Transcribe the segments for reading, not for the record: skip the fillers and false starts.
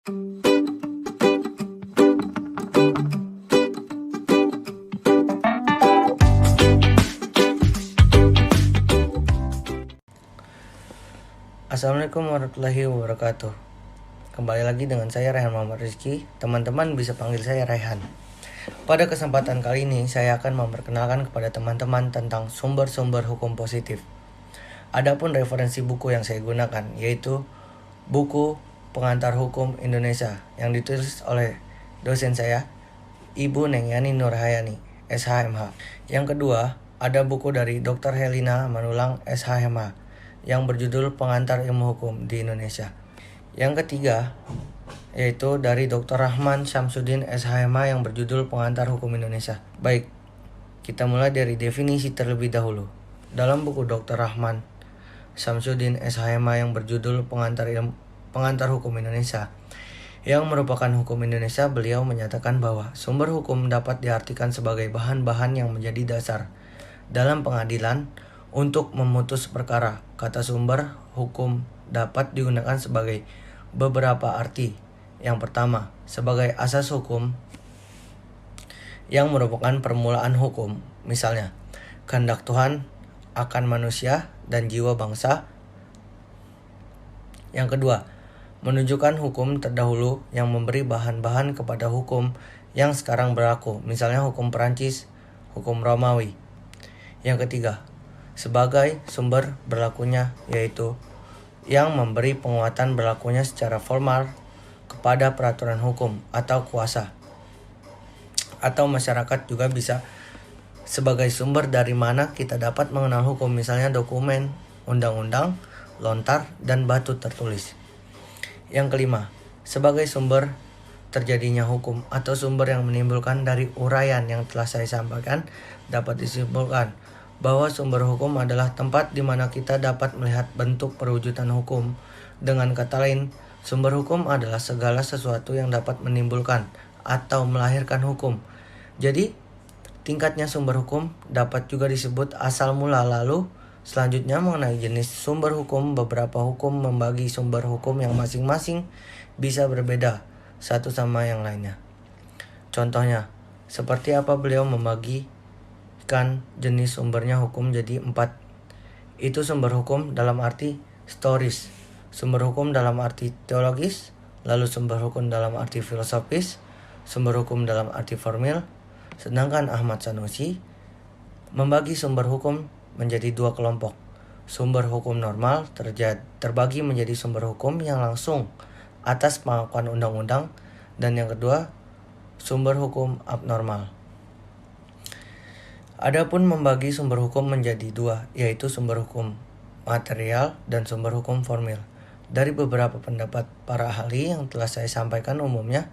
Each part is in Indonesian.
Assalamualaikum warahmatullahi wabarakatuh. Kembali lagi dengan saya Raihan Muhammad Rizky. Teman-teman bisa panggil saya Raihan. Pada kesempatan kali ini saya akan memperkenalkan kepada teman-teman tentang sumber-sumber hukum positif. Adapun referensi buku yang saya gunakan yaitu buku Pengantar Hukum Indonesia yang ditulis oleh dosen saya, Ibu Nengyani Nurhayani, SHMH. Yang kedua, ada buku dari Dr. Helina Manulang, SHMH, yang berjudul Pengantar Ilmu Hukum di Indonesia. Yang ketiga, yaitu dari Dr. Rahman Syamsuddin, SHMH, yang berjudul Pengantar Hukum Indonesia. Baik, kita mulai dari definisi terlebih dahulu. Dalam buku Dr. Rahman Syamsuddin, SHMH, yang berjudul Pengantar Hukum Indonesia, yang merupakan hukum Indonesia, beliau menyatakan bahwa sumber hukum dapat diartikan sebagai bahan-bahan yang menjadi dasar dalam pengadilan untuk memutus perkara. Kata sumber hukum dapat digunakan sebagai beberapa arti. Yang pertama, sebagai asas hukum yang merupakan permulaan hukum. Misalnya, kehendak Tuhan akan manusia dan jiwa bangsa. Yang kedua, menunjukkan hukum terdahulu yang memberi bahan-bahan kepada hukum yang sekarang berlaku. Misalnya hukum Perancis, hukum Romawi. Yang ketiga, sebagai sumber berlakunya, yaitu yang memberi penguatan berlakunya secara formal kepada peraturan hukum atau kuasa. Atau masyarakat juga bisa sebagai sumber dari mana kita dapat mengenal hukum, misalnya dokumen, undang-undang, lontar, dan batu tertulis. Yang kelima, sebagai sumber terjadinya hukum atau sumber yang menimbulkan dari uraian yang telah saya sampaikan, dapat disimpulkan bahwa sumber hukum adalah tempat di mana kita dapat melihat bentuk perwujudan hukum. Dengan kata lain, sumber hukum adalah segala sesuatu yang dapat menimbulkan atau melahirkan hukum. Jadi, tingkatnya sumber hukum dapat juga disebut asal mula. Lalu, selanjutnya mengenai jenis sumber hukum, beberapa hukum membagi sumber hukum yang masing-masing bisa berbeda satu sama yang lainnya. Contohnya, seperti apa beliau membagikan jenis sumbernya hukum jadi 4. Itu sumber hukum dalam arti historis, sumber hukum dalam arti teologis, lalu sumber hukum dalam arti filosofis, sumber hukum dalam arti formil. Sedangkan Ahmad Sanusi membagi sumber hukum menjadi 2 kelompok. Sumber hukum normal terbagi menjadi sumber hukum yang langsung atas pengakuan undang-undang, dan yang kedua, sumber hukum abnormal. Adapun membagi sumber hukum menjadi 2, yaitu sumber hukum material dan sumber hukum formil. Dari beberapa pendapat para ahli yang telah saya sampaikan, umumnya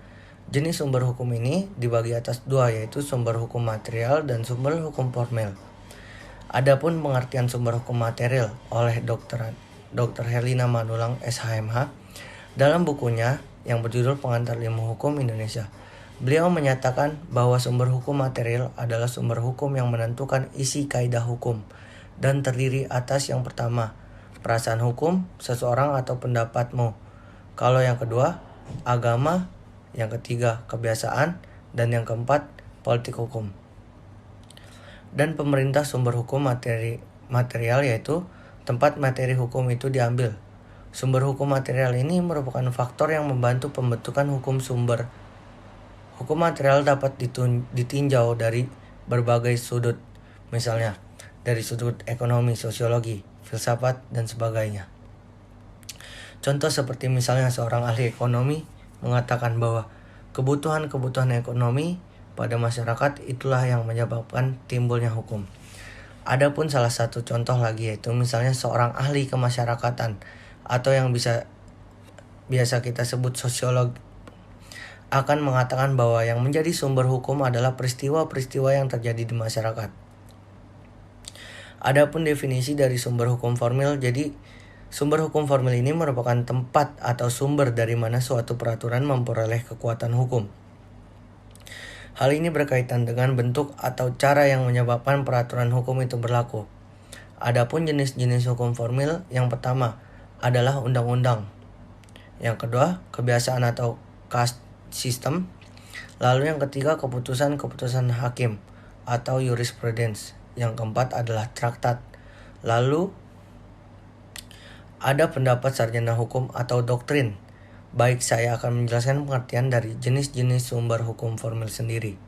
jenis sumber hukum ini dibagi atas 2, yaitu sumber hukum material dan sumber hukum formil. Adapun pengertian sumber hukum material oleh Dr. Helina Manulang, SHMH, dalam bukunya yang berjudul Pengantar Ilmu Hukum Indonesia, beliau menyatakan bahwa sumber hukum material adalah sumber hukum yang menentukan isi kaidah hukum dan terdiri atas yang pertama, perasaan hukum seseorang atau pendapatmu. Kalau yang kedua, agama. Yang ketiga, kebiasaan. Dan yang keempat, politik hukum. Dan pemerintah sumber hukum material, yaitu tempat materi hukum itu diambil. Sumber hukum material ini merupakan faktor yang membantu pembentukan hukum. Sumber hukum material dapat ditinjau dari berbagai sudut, misalnya dari sudut ekonomi, sosiologi, filsafat, dan sebagainya. Contoh seperti misalnya seorang ahli ekonomi mengatakan bahwa kebutuhan-kebutuhan ekonomi pada masyarakat itulah yang menyebabkan timbulnya hukum. Adapun salah satu contoh lagi, yaitu misalnya seorang ahli kemasyarakatan atau yang biasa kita sebut sosiolog akan mengatakan bahwa yang menjadi sumber hukum adalah peristiwa-peristiwa yang terjadi di masyarakat. Adapun definisi dari sumber hukum formil, jadi sumber hukum formil ini merupakan tempat atau sumber dari mana suatu peraturan memperoleh kekuatan hukum. Hal ini berkaitan dengan bentuk atau cara yang menyebabkan peraturan hukum itu berlaku. Adapun jenis-jenis hukum formil, yang pertama adalah undang-undang. Yang kedua, kebiasaan atau caste system. Lalu yang ketiga, keputusan-keputusan hakim atau jurisprudence. Yang keempat adalah traktat. Lalu ada pendapat sarjana hukum atau doktrin. Baik, saya akan menjelaskan pengertian dari jenis-jenis sumber hukum formil sendiri.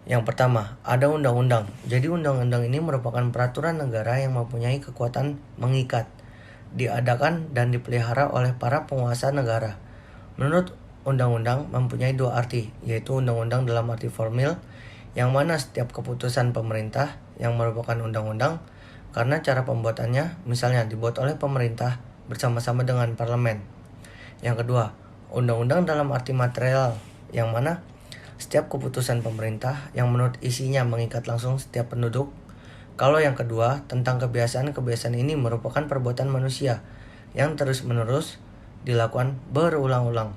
Yang pertama, ada undang-undang. Jadi undang-undang ini merupakan peraturan negara yang mempunyai kekuatan mengikat, diadakan dan dipelihara oleh para penguasa negara. Menurut undang-undang mempunyai dua arti, yaitu undang-undang dalam arti formil, yang mana setiap keputusan pemerintah yang merupakan undang-undang karena cara pembuatannya misalnya dibuat oleh pemerintah bersama-sama dengan parlemen. Yang kedua, undang-undang dalam arti material, yang mana setiap keputusan pemerintah yang menurut isinya mengikat langsung setiap penduduk. Kalau yang kedua, tentang kebiasaan-kebiasaan ini merupakan perbuatan manusia yang terus-menerus dilakukan berulang-ulang.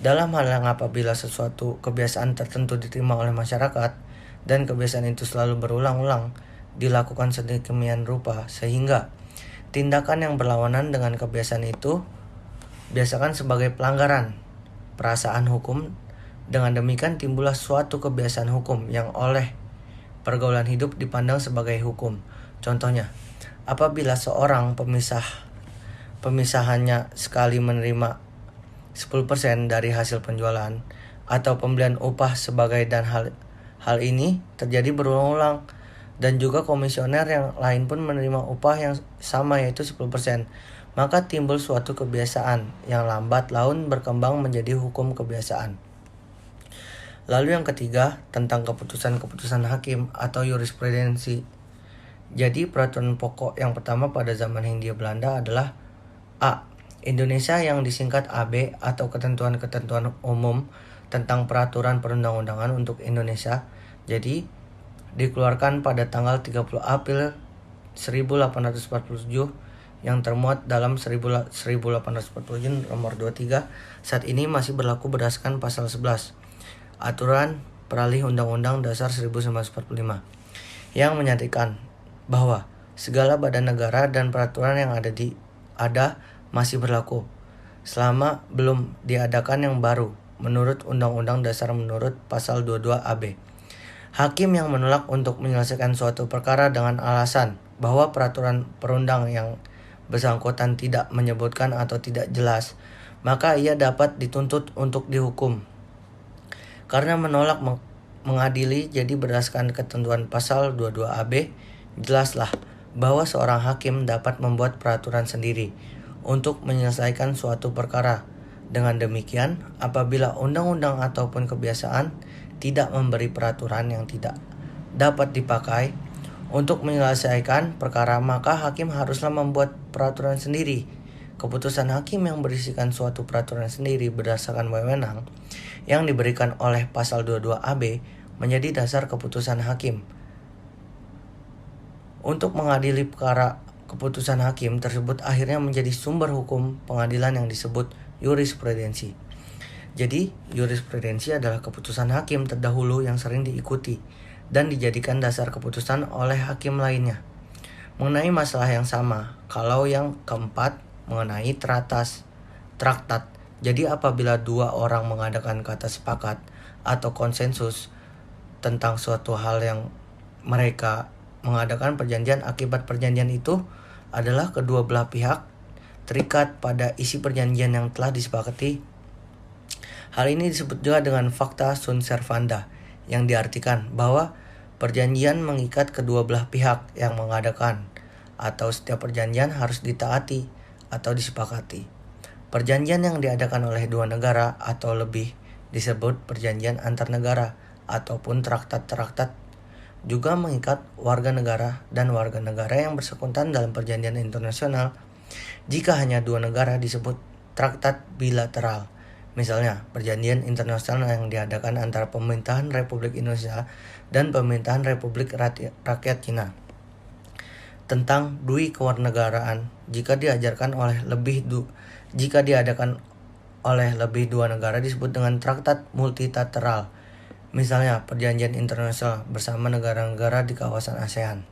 Dalam hal yang apabila sesuatu kebiasaan tertentu diterima oleh masyarakat dan kebiasaan itu selalu berulang-ulang dilakukan sedemikian rupa sehingga tindakan yang berlawanan dengan kebiasaan itu biasakan sebagai pelanggaran perasaan hukum. Dengan demikian timbullah suatu kebiasaan hukum yang oleh pergaulan hidup dipandang sebagai hukum. Contohnya, apabila seorang pemisahannya sekali menerima 10% dari hasil penjualan atau pembelian upah sebagai dan hal ini terjadi berulang-ulang, dan juga komisioner yang lain pun menerima upah yang sama yaitu 10%, maka timbul suatu kebiasaan yang lambat laun berkembang menjadi hukum kebiasaan. Lalu yang ketiga, tentang keputusan-keputusan hakim atau jurisprudensi. Jadi peraturan pokok yang pertama pada zaman Hindia Belanda adalah A. Indonesia yang disingkat AB atau ketentuan-ketentuan umum tentang peraturan perundang-undangan untuk Indonesia. Jadi dikeluarkan pada tanggal 30 April 1847 yang termuat dalam 1847 nomor 23 saat ini masih berlaku berdasarkan pasal 11 Aturan Peralih Undang-Undang Dasar 1945 yang menyatakan bahwa segala badan negara dan peraturan yang ada masih berlaku selama belum diadakan yang baru menurut Undang-Undang Dasar menurut pasal 22 AB. Hakim yang menolak untuk menyelesaikan suatu perkara dengan alasan bahwa peraturan perundang yang bersangkutan tidak menyebutkan atau tidak jelas, maka ia dapat dituntut untuk dihukum. Karena menolak mengadili, jadi berdasarkan ketentuan pasal 22 AB, jelaslah bahwa seorang hakim dapat membuat peraturan sendiri untuk menyelesaikan suatu perkara. Dengan demikian, apabila undang-undang ataupun kebiasaan tidak memberi peraturan yang tidak dapat dipakai untuk menyelesaikan perkara, maka hakim haruslah membuat peraturan sendiri. Keputusan hakim yang berisikan suatu peraturan sendiri berdasarkan wewenang yang diberikan oleh pasal 22 AB menjadi dasar keputusan hakim. Untuk mengadili perkara, keputusan hakim tersebut akhirnya menjadi sumber hukum pengadilan yang disebut jurisprudensi. Jadi, jurisprudensi adalah keputusan hakim terdahulu yang sering diikuti dan dijadikan dasar keputusan oleh hakim lainnya. Mengenai masalah yang sama, kalau yang keempat mengenai traktat. Jadi apabila dua orang mengadakan kata sepakat atau konsensus tentang suatu hal yang mereka mengadakan perjanjian, akibat perjanjian itu adalah kedua belah pihak terikat pada isi perjanjian yang telah disepakati. Hal ini disebut juga dengan fakta sunt servanda, yang diartikan bahwa perjanjian mengikat kedua belah pihak yang mengadakan, atau setiap perjanjian harus ditaati atau disepakati. Perjanjian yang diadakan oleh dua negara atau lebih disebut perjanjian antar negara ataupun traktat-traktat, juga mengikat warga negara dan warga negara yang bersangkutan dalam perjanjian internasional. Jika hanya dua negara disebut traktat bilateral. Misalnya, perjanjian internasional yang diadakan antara pemerintahan Republik Indonesia dan pemerintahan Republik Rakyat Cina tentang dui kewarganegaraan jika diadakan oleh lebih dua negara disebut dengan traktat multilateral. Misalnya, perjanjian internasional bersama negara-negara di kawasan ASEAN.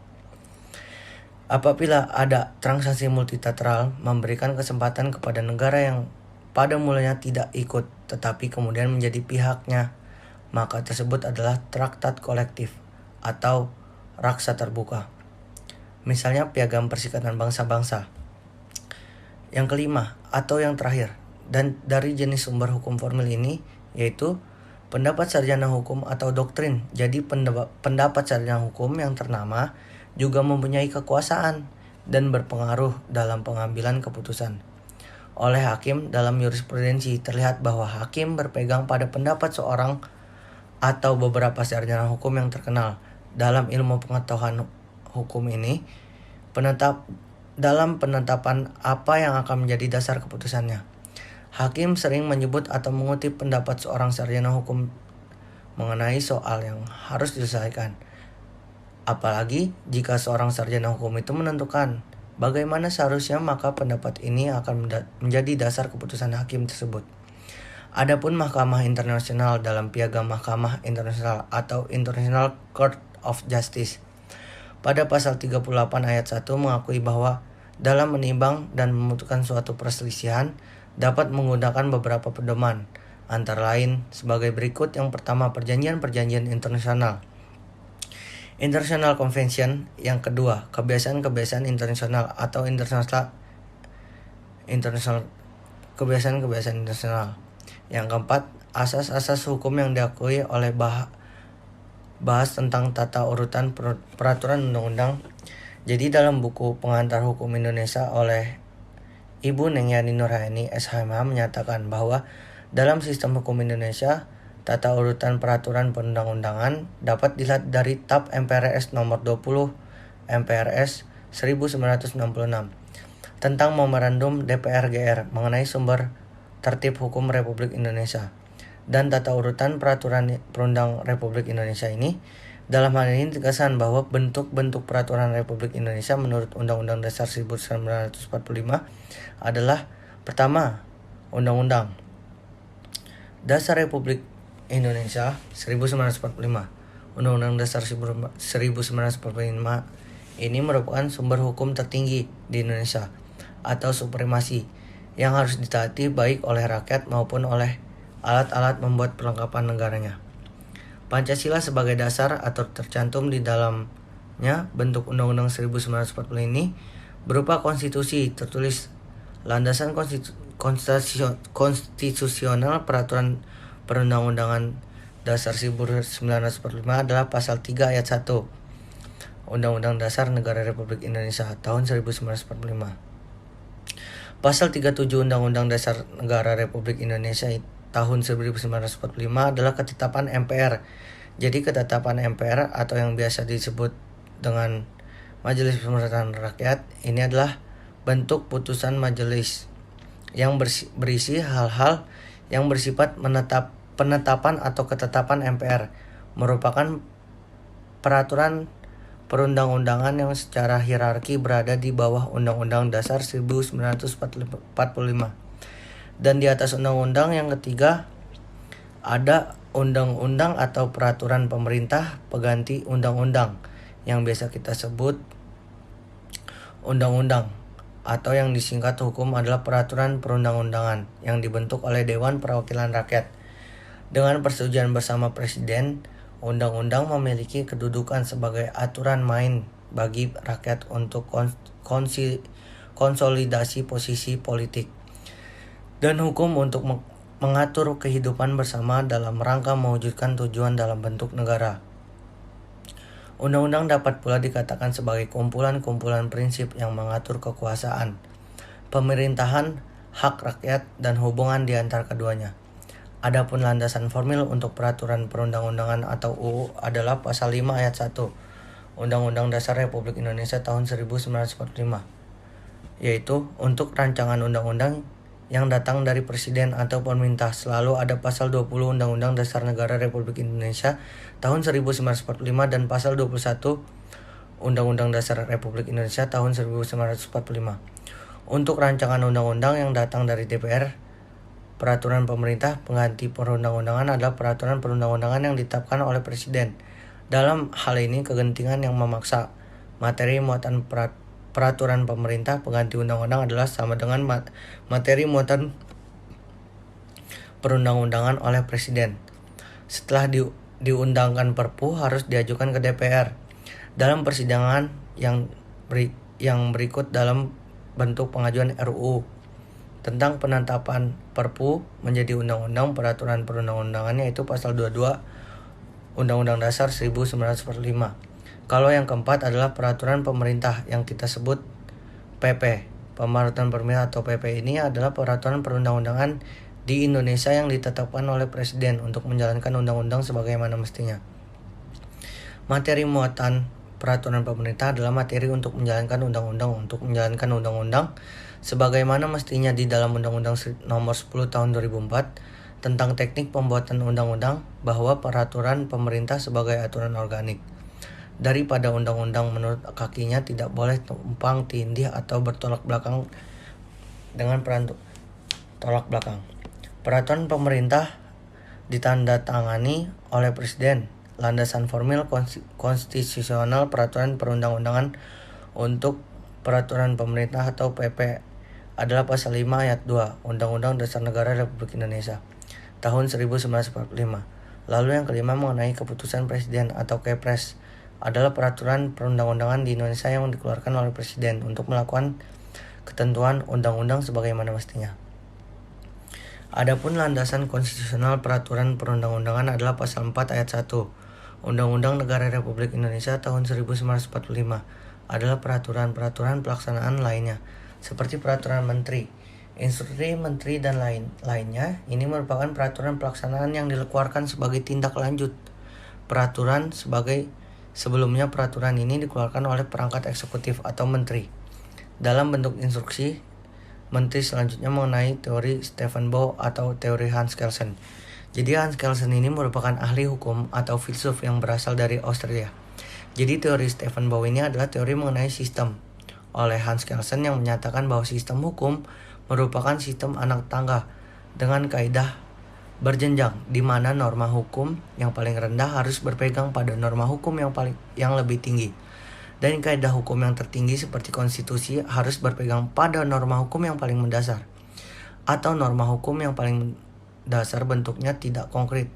Apabila ada transaksi multilateral memberikan kesempatan kepada negara yang pada mulanya tidak ikut tetapi kemudian menjadi pihaknya, maka tersebut adalah traktat kolektif atau raksa terbuka. Misalnya Piagam Perserikatan Bangsa-Bangsa. Yang kelima atau yang terakhir, dan dari jenis sumber hukum formil ini yaitu pendapat sarjana hukum atau doktrin. Jadi pendapat sarjana hukum yang ternama juga mempunyai kekuasaan dan berpengaruh dalam pengambilan keputusan. Oleh hakim dalam jurisprudensi terlihat bahwa hakim berpegang pada pendapat seorang atau beberapa sarjana hukum yang terkenal. Dalam ilmu pengetahuan hukum ini, dalam penetapan apa yang akan menjadi dasar keputusannya. Hakim sering menyebut atau mengutip pendapat seorang sarjana hukum mengenai soal yang harus diselesaikan. Apalagi jika seorang sarjana hukum itu menentukan bagaimana seharusnya, maka pendapat ini akan menjadi dasar keputusan hakim tersebut. Adapun Mahkamah Internasional dalam Piagam Mahkamah Internasional atau International Court of Justice pada pasal 38 ayat 1 mengakui bahwa dalam menimbang dan memutuskan suatu perselisihan dapat menggunakan beberapa pedoman, antara lain sebagai berikut. Yang pertama, perjanjian-perjanjian internasional. International Convention. Yang kedua, kebiasaan-kebiasaan internasional atau international kebiasaan-kebiasaan internasional. Yang keempat, asas-asas hukum yang diakui oleh bahas tentang tata urutan peraturan undang-undang. Jadi dalam buku Pengantar Hukum Indonesia oleh Ibu Neng Yani Nurhayani SHMH menyatakan bahwa dalam sistem hukum Indonesia, tata urutan peraturan perundang-undangan dapat dilihat dari TAP MPRS nomor 20 MPRS 1966 tentang Memorandum DPR GR mengenai sumber tertib hukum Republik Indonesia dan tata urutan peraturan perundang Republik Indonesia ini. Dalam hal ini ditegaskan bahwa bentuk-bentuk peraturan Republik Indonesia menurut Undang-Undang Dasar 1945 adalah: pertama, Undang-Undang Dasar Republik Indonesia 1945. Undang-Undang Dasar 1945 ini merupakan sumber hukum tertinggi di Indonesia atau supremasi yang harus ditaati baik oleh rakyat maupun oleh alat-alat membuat perlengkapan negaranya. Pancasila sebagai dasar atau tercantum di dalamnya bentuk Undang-Undang 1945 ini berupa konstitusi tertulis. Landasan konstitusional peraturan perundang-undangan Dasar 1945 adalah pasal 3 ayat 1 Undang-Undang Dasar Negara Republik Indonesia tahun 1945. Pasal 37 Undang-Undang Dasar Negara Republik Indonesia tahun 1945 adalah ketetapan MPR. Jadi ketetapan MPR atau yang biasa disebut dengan Majelis Permusyawaratan Rakyat ini adalah bentuk putusan majelis yang berisi hal-hal yang bersifat penetapan atau ketetapan MPR, merupakan peraturan perundang-undangan yang secara hierarki berada di bawah Undang-Undang Dasar 1945. Dan di atas undang-undang yang ketiga ada undang-undang atau peraturan pemerintah pengganti undang-undang yang biasa kita sebut undang-undang, atau yang disingkat hukum adalah peraturan perundang-undangan yang dibentuk oleh Dewan Perwakilan Rakyat. Dengan persetujuan bersama Presiden, undang-undang memiliki kedudukan sebagai aturan main bagi rakyat untuk konsolidasi posisi politik dan hukum untuk mengatur kehidupan bersama dalam rangka mewujudkan tujuan dalam bentuk negara. Undang-undang dapat pula dikatakan sebagai kumpulan-kumpulan prinsip yang mengatur kekuasaan, pemerintahan, hak rakyat, dan hubungan di antara keduanya. Adapun landasan formil untuk peraturan perundang-undangan atau UU adalah pasal 5 ayat 1 Undang-Undang Dasar Republik Indonesia tahun 1945, yaitu untuk rancangan undang-undang yang datang dari Presiden atau pemerintah selalu ada pasal 20 Undang-Undang Dasar Negara Republik Indonesia tahun 1945 dan pasal 21 Undang-Undang Dasar Republik Indonesia tahun 1945. Untuk rancangan undang-undang yang datang dari DPR, peraturan pemerintah pengganti perundang-undangan adalah peraturan perundang-undangan yang ditetapkan oleh Presiden. Dalam hal ini kegentingan yang memaksa materi muatan peraturan pemerintah pengganti undang-undang adalah sama dengan materi muatan perundang-undangan oleh presiden. Setelah diundangkan Perpu harus diajukan ke DPR dalam persidangan yang berikut dalam bentuk pengajuan RUU tentang penetapan Perpu menjadi undang-undang peraturan perundang-undangan, yaitu pasal 22 Undang-Undang Dasar 1945. Kalau yang keempat adalah peraturan pemerintah yang kita sebut PP. Peraturan pemerintah atau PP ini adalah peraturan perundang-undangan di Indonesia yang ditetapkan oleh Presiden untuk menjalankan undang-undang sebagaimana mestinya. Materi muatan peraturan pemerintah adalah materi untuk menjalankan undang-undang sebagaimana mestinya di dalam Undang-Undang Nomor 10 Tahun 2004 tentang teknik pembuatan undang-undang, bahwa peraturan pemerintah sebagai aturan organik daripada undang-undang menurut kakinya tidak boleh tumpang tindih atau bertolak belakang dengan tolak belakang. Peraturan pemerintah ditandatangani oleh Presiden. Landasan formil konstitusional peraturan perundang-undangan untuk peraturan pemerintah atau PP adalah pasal 5 ayat 2 Undang-Undang Dasar Negara Republik Indonesia tahun 1945. Lalu yang kelima mengenai keputusan Presiden atau Kepres adalah peraturan perundang-undangan di Indonesia yang dikeluarkan oleh Presiden untuk melakukan ketentuan undang-undang sebagaimana mestinya. Adapun landasan konstitusional peraturan perundang-undangan adalah pasal 4 ayat 1 Undang-Undang Negara Republik Indonesia tahun 1945 adalah peraturan-peraturan pelaksanaan lainnya seperti peraturan menteri, instruksi menteri dan lainnya. Ini merupakan peraturan pelaksanaan yang dikeluarkan sebagai tindak lanjut peraturan sebelumnya. Peraturan ini dikeluarkan oleh perangkat eksekutif atau menteri dalam bentuk instruksi menteri selanjutnya mengenai teori Stephen Bow atau teori Hans Kelsen. Jadi Hans Kelsen ini merupakan ahli hukum atau filsuf yang berasal dari Austria. Jadi teori Stephen Bow ini adalah teori mengenai sistem oleh Hans Kelsen yang menyatakan bahwa sistem hukum merupakan sistem anak tangga dengan kaidah berjenjang, di mana norma hukum yang paling rendah harus berpegang pada norma hukum yang lebih tinggi. Dan kaidah hukum yang tertinggi seperti konstitusi harus berpegang pada norma hukum yang paling mendasar. Atau norma hukum yang paling dasar bentuknya tidak konkret.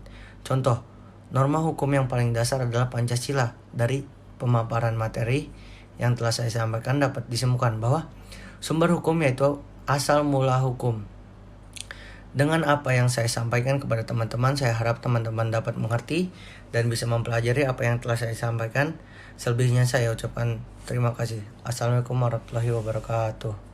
Contoh, norma hukum yang paling dasar adalah Pancasila. Dari pemaparan materi yang telah saya sampaikan dapat disimpulkan bahwa sumber hukum yaitu asal mula hukum. Dengan apa yang saya sampaikan kepada teman-teman, saya harap teman-teman dapat mengerti dan bisa mempelajari apa yang telah saya sampaikan. Selebihnya saya ucapkan terima kasih. Assalamualaikum warahmatullahi wabarakatuh.